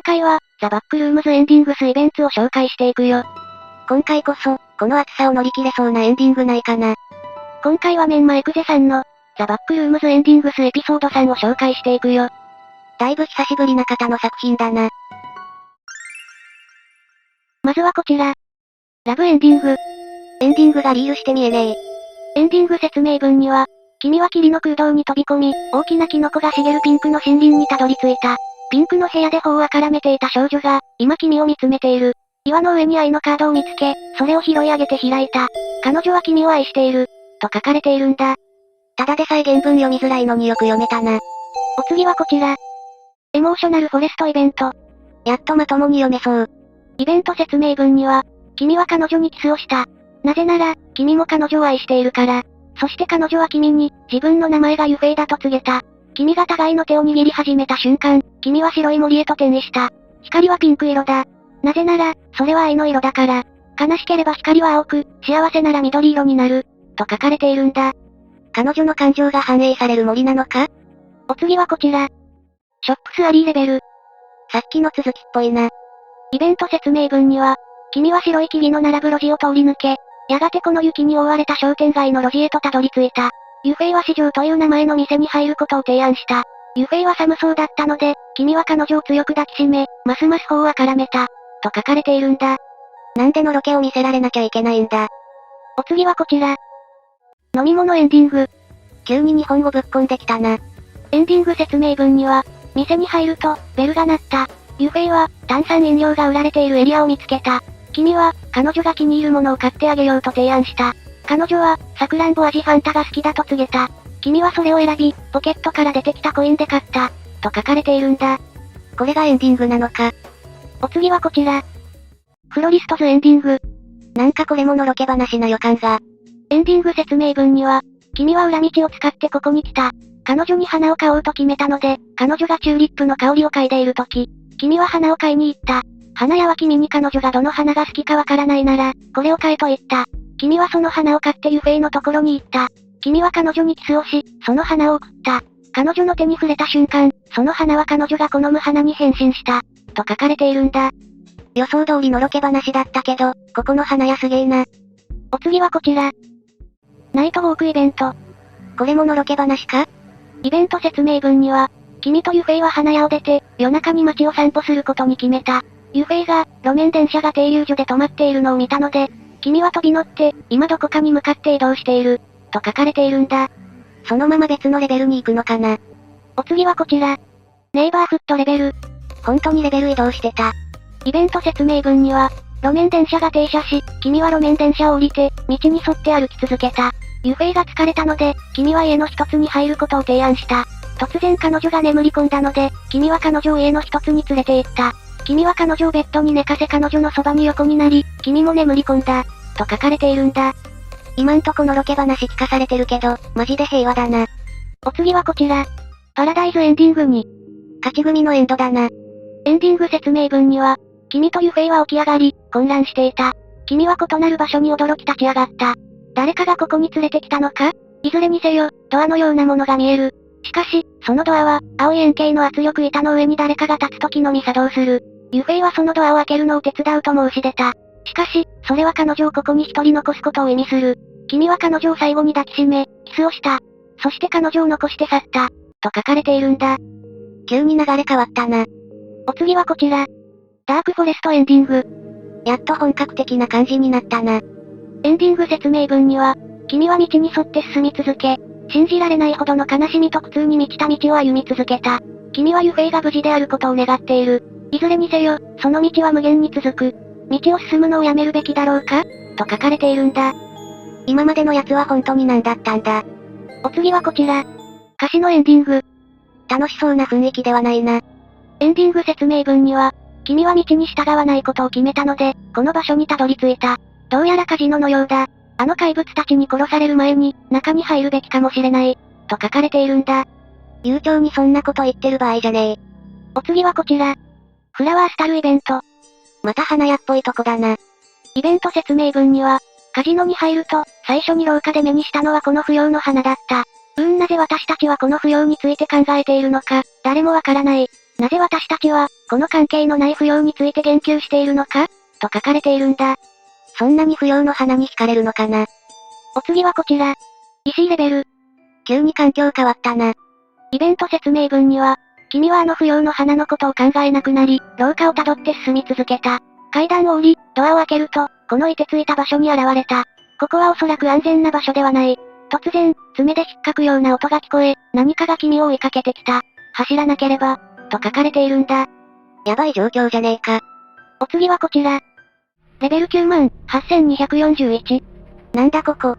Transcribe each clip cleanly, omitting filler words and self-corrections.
今回は、ザ・バックルームズエンディングスイベントを紹介していくよ。今回こそ、この暑さを乗り切れそうなエンディングないかな。今回はメンマエクゼさんの、ザ・バックルームズエンディングスエピソード3を紹介していくよ。だいぶ久しぶりな方の作品だな。まずはこちら。ラブエンディング。エンディングがリールして見えねえ。エンディング説明文には、君は霧の空洞に飛び込み、大きなキノコが茂るピンクの森林にたどり着いた。ピンクの部屋で頬をあからめていた少女が、今君を見つめている。岩の上に愛のカードを見つけ、それを拾い上げて開いた。彼女は君を愛している。と書かれているんだ。ただでさえ原文読みづらいのによく読めたな。お次はこちら。エモーショナルフォレストイベント。やっとまともに読めそう。イベント説明文には、君は彼女にキスをした。なぜなら、君も彼女を愛しているから。そして彼女は君に、自分の名前がユフェイだと告げた。君が互いの手を握り始めた瞬間、君は白い森へと転移した。光はピンク色だ。なぜなら、それは愛の色だから。悲しければ光は青く、幸せなら緑色になる。と書かれているんだ。彼女の感情が反映される森なのか？お次はこちら。ショップスアリーレベル。さっきの続きっぽいな。イベント説明文には、君は白い木々の並ぶ路地を通り抜け、やがてこの雪に覆われた商店街の路地へとたどり着いた。ユフェイは市場という名前の店に入ることを提案した。ユフェイは寒そうだったので、君は彼女を強く抱きしめ、ますます頬をあからめた。と書かれているんだ。なんでのろけを見せられなきゃいけないんだ。お次はこちら。飲み物エンディング。急に日本語ぶっこんできたな。エンディング説明文には、店に入ると、ベルが鳴った。ユフェイは、炭酸飲料が売られているエリアを見つけた。君は、彼女が気に入るものを買ってあげようと提案した。彼女は、さくらんぼ味ファンタが好きだと告げた。君はそれを選び、ポケットから出てきたコインで買った。と書かれているんだ。これがエンディングなのか。お次はこちら。フロリストズエンディング。なんかこれものろけ話な予感が。エンディング説明文には、君は裏道を使ってここに来た。彼女に花を買おうと決めたので、彼女がチューリップの香りを嗅いでいるとき、君は花を買いに行った。花屋は君に彼女がどの花が好きかわからないなら、これを買えと言った。君はその花を買ってユフェイのところに行った。君は彼女にキスをし、その花を贈った。彼女の手に触れた瞬間、その花は彼女が好む花に変身した。と書かれているんだ。予想通りのろけ話だったけど、ここの花屋すげえな。お次はこちら。ナイトウォークイベント。これものろけ話か？イベント説明文には、君とユフェイは花屋を出て、夜中に街を散歩することに決めた。ユフェイが、路面電車が停留所で止まっているのを見たので、君は飛び乗って、今どこかに向かって移動している。と書かれているんだ。そのまま別のレベルに行くのかな。お次はこちら。ネイバーフットレベル。本当にレベル移動してた。イベント説明文には、路面電車が停車し、君は路面電車を降りて、道に沿って歩き続けた。ユフェイが疲れたので、君は家の一つに入ることを提案した。突然彼女が眠り込んだので、君は彼女を家の一つに連れて行った。君は彼女をベッドに寝かせ彼女のそばに横になり、君も眠り込んだ。と書かれているんだ。今んとこのろけ話聞かされてるけど、マジで平和だな。お次はこちら。パラダイズエンディングに。勝ち組のエンドだな。エンディング説明文には、君とユフェイは起き上がり、混乱していた。君は異なる場所に驚き立ち上がった。誰かがここに連れてきたのか？いずれにせよ、ドアのようなものが見える。しかし、そのドアは、青い円形の圧力板の上に誰かが立つ時のみ作動する。ユフェイはそのドアを開けるのを手伝うと申し出た。しかし、それは彼女をここに一人残すことを意味する。君は彼女を最後に抱きしめ、キスをした。そして彼女を残して去った。と書かれているんだ。急に流れ変わったな。お次はこちら。ダークフォレストエンディング。やっと本格的な感じになったな。エンディング説明文には、君は道に沿って進み続け、信じられないほどの悲しみと苦痛に満ちた道を歩み続けた。君はユフェイが無事であることを願っている。いずれにせよ、その道は無限に続く。道を進むのをやめるべきだろうか？と書かれているんだ。今までのやつは本当に何だったんだ。お次はこちら。歌詞のエンディング。楽しそうな雰囲気ではないな。エンディング説明文には、君は道に従わないことを決めたので、この場所にたどり着いた。どうやらカジノのようだ。あの怪物たちに殺される前に、中に入るべきかもしれない。と書かれているんだ。悠長にそんなこと言ってる場合じゃねえ。お次はこちら。フラワースタルイベント。また花屋っぽいとこだな。イベント説明文には、カジノに入ると、最初に廊下で目にしたのはこの不要の花だった。なぜ私たちはこの不要について考えているのか、誰もわからない。なぜ私たちは、この関係のない不要について言及しているのかと書かれているんだ。そんなに不要の花に惹かれるのかな。お次はこちら。石井レベル。急に環境変わったな。イベント説明文には、君はあの不要の花のことを考えなくなり、廊下をたどって進み続けた。階段を降り、ドアを開けると、この凍てついた場所に現れた。ここはおそらく安全な場所ではない。突然、爪で引っかくような音が聞こえ、何かが君を追いかけてきた。走らなければ、と書かれているんだ。やばい状況じゃねえか。お次はこちら。レベル98241。なんだここ。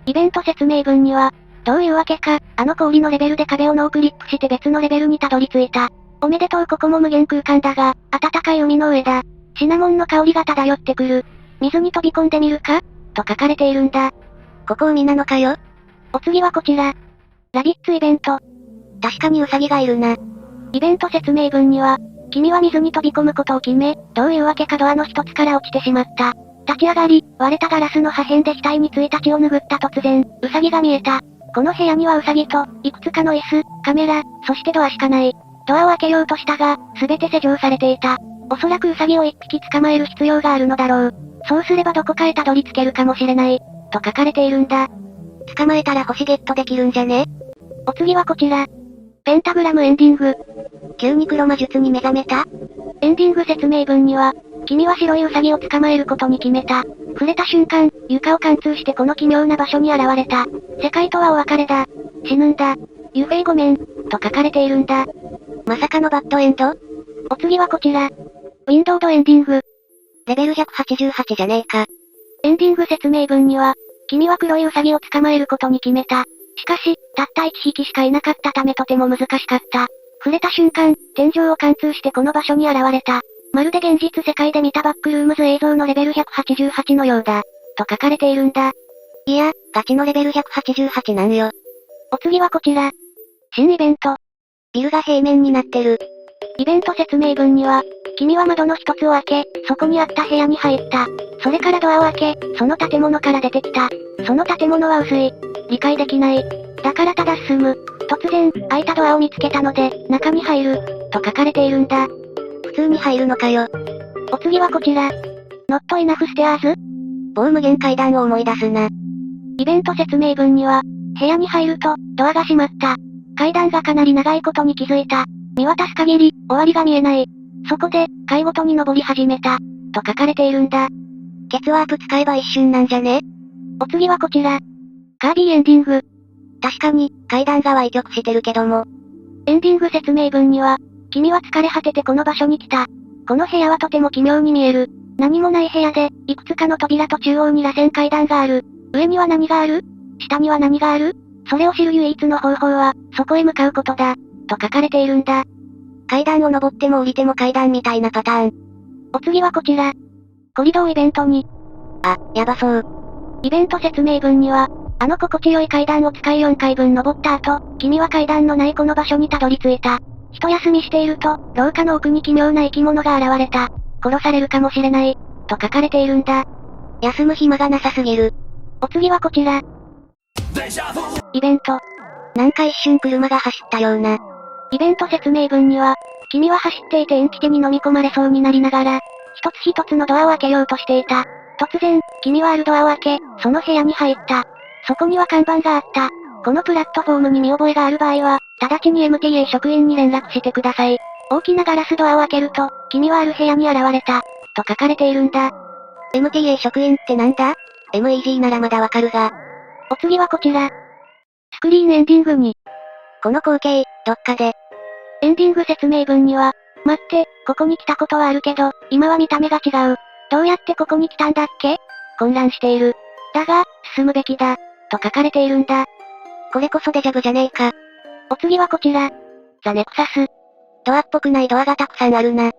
イベント説明文には、どういうわけか、あの氷のレベルで壁をノークリックして別のレベルにたどり着いた。おめでとうここも無限空間だが、暖かい海の上だ。シナモンの香りが漂ってくる。水に飛び込んでみるかと書かれているんだ。ここ海なのかよ。お次はこちら。ラビッツイベント。確かにウサギがいるな。イベント説明文には、君は水に飛び込むことを決め、どういうわけかドアの一つから落ちてしまった。立ち上がり、割れたガラスの破片で額についた血を拭った突然、ウサギが見えた。この部屋にはウサギと、いくつかの椅子、カメラ、そしてドアしかない。ドアを開けようとしたが、すべて施錠されていた。おそらくウサギを一匹捕まえる必要があるのだろう。そうすればどこかへたどり着けるかもしれない。と書かれているんだ。捕まえたら星ゲットできるんじゃね？お次はこちら。ペンタグラムエンディング。急に黒魔術に目覚めた？エンディング説明文には、君は白いウサギを捕まえることに決めた。触れた瞬間、床を貫通してこの奇妙な場所に現れた。世界とはお別れだ。死ぬんだ。ユフェイごめん。と書かれているんだ。まさかのバッドエンド？お次はこちら。ウィンドウドエンディング。レベル188じゃねえか。エンディング説明文には、君は黒いウサギを捕まえることに決めた。しかし、たった1匹しかいなかったためとても難しかった。触れた瞬間、天井を貫通してこの場所に現れた。まるで現実世界で見たバックルームズ映像のレベル188のようだ。と書かれているんだ。いや、ガチのレベル188なんよ。お次はこちら。新イベント。ビルが平面になってる。イベント説明文には、君は窓の一つを開け、そこにあった部屋に入った。それからドアを開け、その建物から出てきた。その建物は薄い。理解できない。だからただ進む。突然、開いたドアを見つけたので、中に入る。と書かれているんだ。普通に入るのかよ。お次はこちら。ノットイナフステアーズ？某無限階段を思い出すな。イベント説明文には、部屋に入ると、ドアが閉まった。階段がかなり長いことに気づいた。見渡す限り、終わりが見えない。そこで、階ごとに登り始めた。と書かれているんだ。ケツワープ使えば一瞬なんじゃね？お次はこちら。カービィエンディング。確かに、階段が歪曲してるけども。エンディング説明文には、君は疲れ果ててこの場所に来た。この部屋はとても奇妙に見える。何もない部屋で、いくつかの扉と中央に螺旋階段がある。上には何がある？下には何がある？それを知る唯一の方法は、そこへ向かうことだ。と書かれているんだ。階段を登っても降りても階段みたいなパターン。お次はこちら。コリドーイベントに。あ、やばそう。イベント説明文には、あの心地よい階段を使い4回分登った後、君は階段のないこの場所にたどり着いた。一休みしていると、廊下の奥に奇妙な生き物が現れた。殺されるかもしれない。と書かれているんだ。休む暇がなさすぎる。お次はこちら。イベント。なんか一瞬車が走ったような。イベント説明文には、君は走っていて煙気に飲み込まれそうになりながら、一つ一つのドアを開けようとしていた。突然、君はあるドアを開け、その部屋に入った。そこには看板があった。このプラットフォームに見覚えがある場合は、直ちに MTA 職員に連絡してください。大きなガラスドアを開けると、君はある部屋に現れた。と書かれているんだ。MTA 職員ってなんだ？ MEG ならまだわかるが。お次はこちら。スクリーンエンディングに。この光景、どっかで。エンディング説明文には、待って、ここに来たことはあるけど、今は見た目が違う。どうやってここに来たんだっけ？混乱している。だが、進むべきだ。と書かれているんだ。これこそデジャブじゃねえか。お次はこちら。ザネクサス。ドアっぽくないドアがたくさんあるな。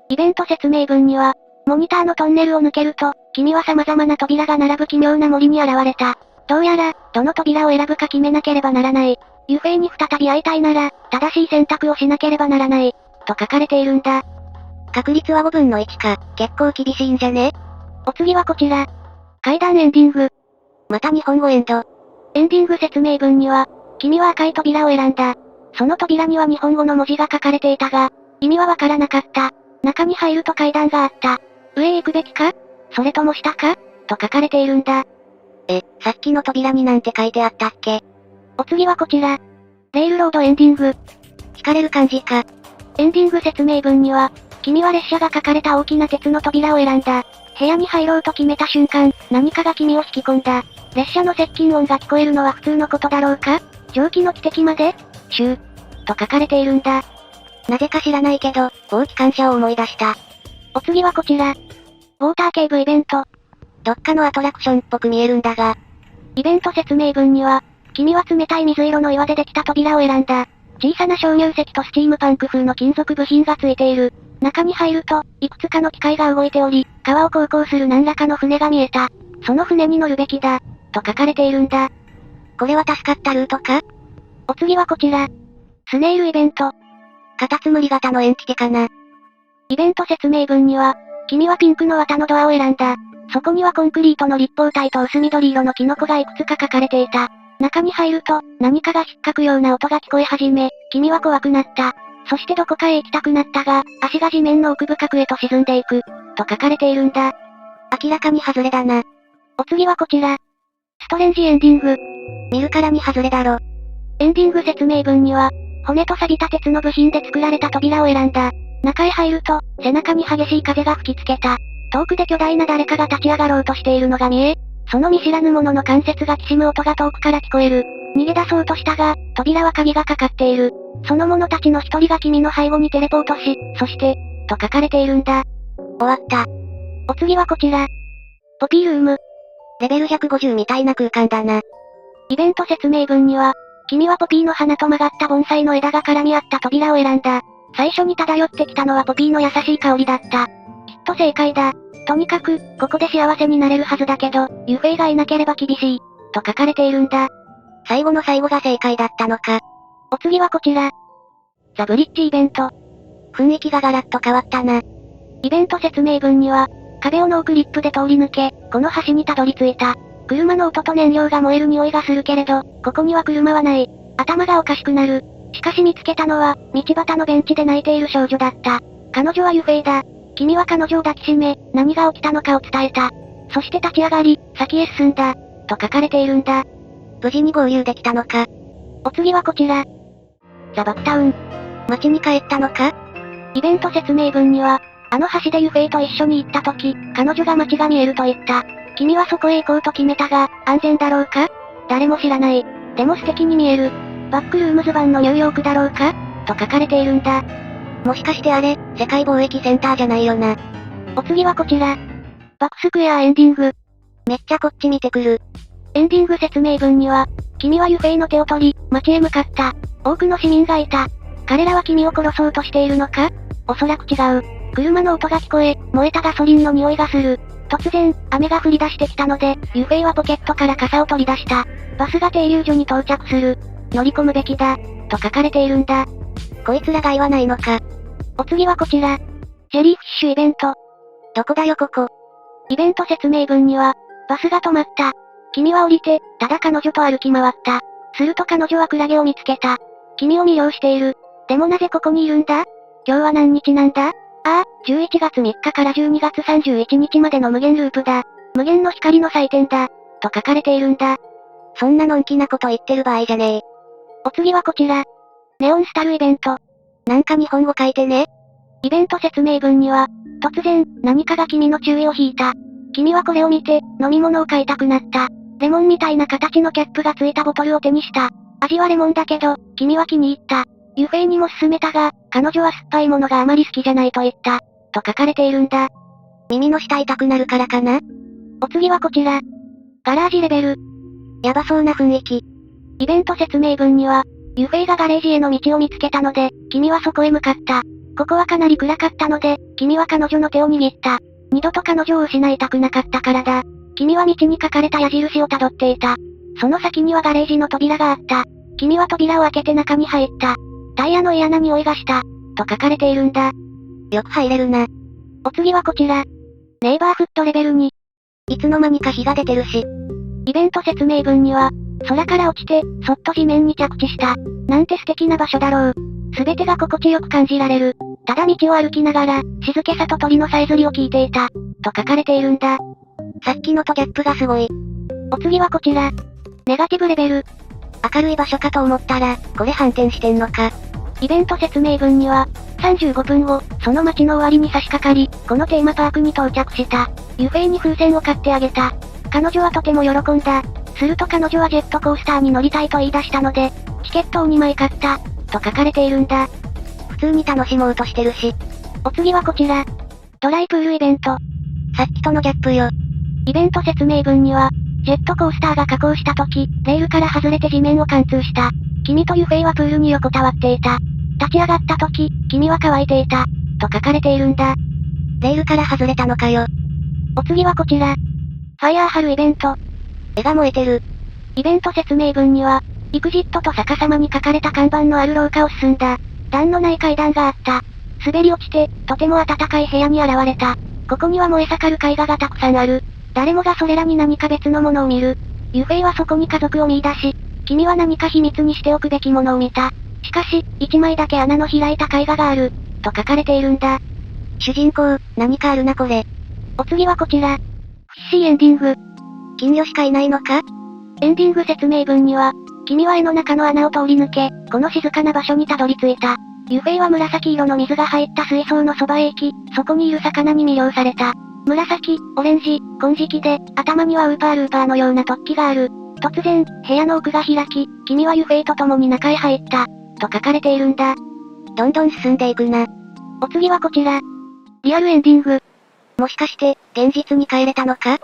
イベント説明文には、モニターのトンネルを抜けると、君は様々な扉が並ぶ奇妙な森に現れた。どうやら、どの扉を選ぶか決めなければならない。ユフェイに再び会いたいなら、正しい選択をしなければならない。と書かれているんだ。確率は5分の1か、結構厳しいんじゃね？お次はこちら。階段エンディング。また日本語エンド。エンディング説明文には、君は赤い扉を選んだ。その扉には日本語の文字が書かれていたが、意味はわからなかった。中に入ると階段があった。上へ行くべきか？それとも下か？と書かれているんだ。さっきの扉になんて書いてあったっけ？お次はこちら。レールロードエンディング。惹かれる感じか。エンディング説明文には、君は列車が書かれた大きな鉄の扉を選んだ。部屋に入ろうと決めた瞬間、何かが君を引き込んだ。列車の接近音が聞こえるのは普通のことだろうか？蒸気の汽笛までシュー。と書かれているんだ。なぜか知らないけど、某機関車を思い出した。お次はこちら。ウォーターケーブイベント。どっかのアトラクションっぽく見えるんだが。イベント説明文には、君は冷たい水色の岩でできた扉を選んだ。小さな鍾乳石とスチームパンク風の金属部品がついている。中に入ると、いくつかの機械が動いており、川を航行する何らかの船が見えた。その船に乗るべきだ。と書かれているんだ。これは助かったルートか？お次はこちら。スネイルイベント。カタツムリ型のエンティテかな。イベント説明文には、君はピンクの綿のドアを選んだ。そこにはコンクリートの立方体と薄緑色のキノコがいくつか書かれていた。中に入ると、何かが引っかくような音が聞こえ始め、君は怖くなった。そしてどこかへ行きたくなったが、足が地面の奥深くへと沈んでいく。と書かれているんだ。明らかに外れだな。お次はこちら。ストレンジエンディング。見るからに外れだろ。エンディング説明文には、骨と錆びた鉄の部品で作られた扉を選んだ。中へ入ると、背中に激しい風が吹きつけた。遠くで巨大な誰かが立ち上がろうとしているのが見え、その見知らぬ者の関節がきしむ音が遠くから聞こえる。逃げ出そうとしたが、扉は鍵がかかっている。その者たちの一人が君の背後にテレポートし、そして、と書かれているんだ。終わった。お次はこちら。ポピールーム。レベル150みたいな空間だな。イベント説明文には、君はポピーの花と曲がった盆栽の枝が絡み合った扉を選んだ。最初に漂ってきたのはポピーの優しい香りだった。きっと正解だ。とにかく、ここで幸せになれるはずだけど、ユフェイがいなければ厳しい。と書かれているんだ。最後の最後が正解だったのか。お次はこちら。ザ・ブリッジイベント。雰囲気がガラッと変わったな。イベント説明文には、壁をノークリップで通り抜け、この橋にたどり着いた。車の音と燃料が燃える匂いがするけれど、ここには車はない。頭がおかしくなる。しかし見つけたのは、道端のベンチで泣いている少女だった。彼女はユフェイだ。君は彼女を抱きしめ、何が起きたのかを伝えた。そして立ち上がり、先へ進んだ。と書かれているんだ。無事に合流できたのか。お次はこちら。ザ・バックタウン。街に帰ったのか？イベント説明文には、あの橋でユフェイと一緒に行った時、彼女が街が見えると言った。君はそこへ行こうと決めたが、安全だろうか？誰も知らない。でも素敵に見える。バックルームズ版のニューヨークだろうか？と書かれているんだ。もしかしてあれ、世界貿易センターじゃないよな。お次はこちら。バックスクエアエンディング。めっちゃこっち見てくる。エンディング説明文には、君はユフェイの手を取り、街へ向かった。多くの市民がいた。彼らは君を殺そうとしているのか？おそらく違う。車の音が聞こえ、燃えたガソリンの匂いがする。突然、雨が降り出してきたので、ユフェイはポケットから傘を取り出した。バスが停留所に到着する。乗り込むべきだ。と書かれているんだ。こいつら害はないのか。お次はこちら。ジェリーフィッシュイベント。どこだよここ。イベント説明文には、バスが止まった。君は降りて、ただ彼女と歩き回った。すると彼女はクラゲを見つけた。君を魅了している。でもなぜここにいるんだ？今日は何日なんだ？ああ、11月3日から12月31日までの無限ループだ。無限の光の祭典だ。と書かれているんだ。そんなのんきなこと言ってる場合じゃねえ。お次はこちら。ネオンスタルイベント。なんか日本語書いてね。イベント説明文には、突然、何かが君の注意を引いた。君はこれを見て、飲み物を買いたくなった。レモンみたいな形のキャップがついたボトルを手にした。味はレモンだけど、君は気に入った。ユフェイにも勧めたが、彼女は酸っぱいものがあまり好きじゃないと言った。と書かれているんだ。耳の下痛くなるからかな。お次はこちら。ガラージレベル。やばそうな雰囲気。イベント説明文には、ユフェイがガレージへの道を見つけたので、君はそこへ向かった。ここはかなり暗かったので、君は彼女の手を握った。二度と彼女を失いたくなかったからだ。君は道に書かれた矢印をたどっていた。その先にはガレージの扉があった。君は扉を開けて中に入った。タイヤの嫌な匂いがした。と書かれているんだ。よく入れるな。お次はこちら。ネイバーフットレベル2。いつの間にか火が出てるし。イベント説明文には、空から落ちて、そっと地面に着地した。なんて素敵な場所だろう。すべてが心地よく感じられる。ただ道を歩きながら、静けさと鳥のさえずりを聞いていた。と書かれているんだ。さっきのとギャップがすごい。お次はこちら。ネガティブレベル。明るい場所かと思ったら、これ反転してんのか。イベント説明文には、35分後、その街の終わりに差し掛かり、このテーマパークに到着した。ユフェイに風船を買ってあげた。彼女はとても喜んだ。すると彼女はジェットコースターに乗りたいと言い出したので、チケットを2枚買った。と書かれているんだ。普通に楽しもうとしてるし。お次はこちら。ドライプールイベント。さっきとのギャップよ。イベント説明文には、ジェットコースターが下降した時、レールから外れて地面を貫通した。君とユフェイはプールに横たわっていた。立ち上がった時、君は乾いていた。と書かれているんだ。レールから外れたのかよ。お次はこちら。ファイヤーハルイベント。絵が燃えてる。イベント説明文には、エグジットと逆さまに書かれた看板のある廊下を進んだ。段のない階段があった。滑り落ちて、とても暖かい部屋に現れた。ここには燃え盛る絵画がたくさんある。誰もがそれらに何か別のものを見る。ユフェイはそこに家族を見出し、君は何か秘密にしておくべきものを見た。しかし、一枚だけ穴の開いた絵画がある。と書かれているんだ。主人公、何かあるなこれ。お次はこちら。フィッシーエンディング。金魚しかいないのか？エンディング説明文には、君は絵の中の穴を通り抜け、この静かな場所にたどり着いた。ユフェイは紫色の水が入った水槽のそばへ行き、そこにいる魚に魅了された。紫、オレンジ、金色で、頭にはウーパールーパーのような突起がある。突然、部屋の奥が開き、君はユフェイと共に中へ入った。と書かれているんだ。どんどん進んでいくな。お次はこちら。リアルエンディング。もしかして、現実に帰れたのか？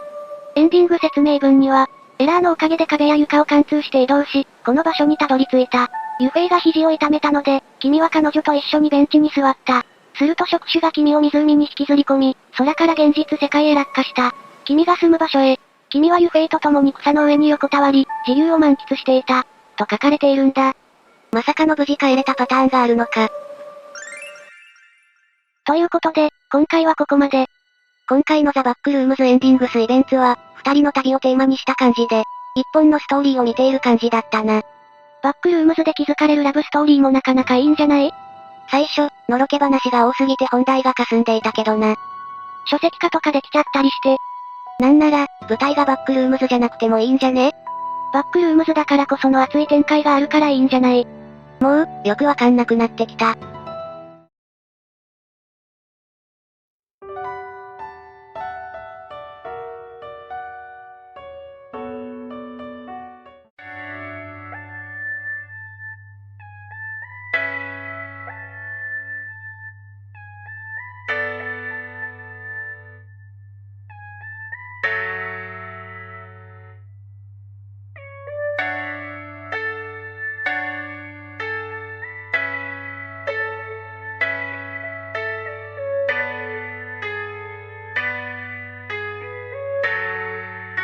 エンディング説明文には、エラーのおかげで壁や床を貫通して移動し、この場所にたどり着いた。ユフェイが肘を痛めたので、君は彼女と一緒にベンチに座った。すると触手が君を湖に引きずり込み、空から現実世界へ落下した。君が住む場所へ。君はユフェイと共に草の上に横たわり、自由を満喫していた。と書かれているんだ。まさかの無事帰れたパターンがあるのか。ということで、今回はここまで。今回のザ・バックルームズエンディングスイベントは、二人の旅をテーマにした感じで、一本のストーリーを見ている感じだったな。バックルームズで気づかれるラブストーリーもなかなかいいんじゃない？最初、のろけ話が多すぎて本題が霞んでいたけどな。書籍化とかできちゃったりして。なんなら、舞台がバックルームズじゃなくてもいいんじゃね？バックルームズだからこその熱い展開があるからいいんじゃない？もう、よくわかんなくなってきた。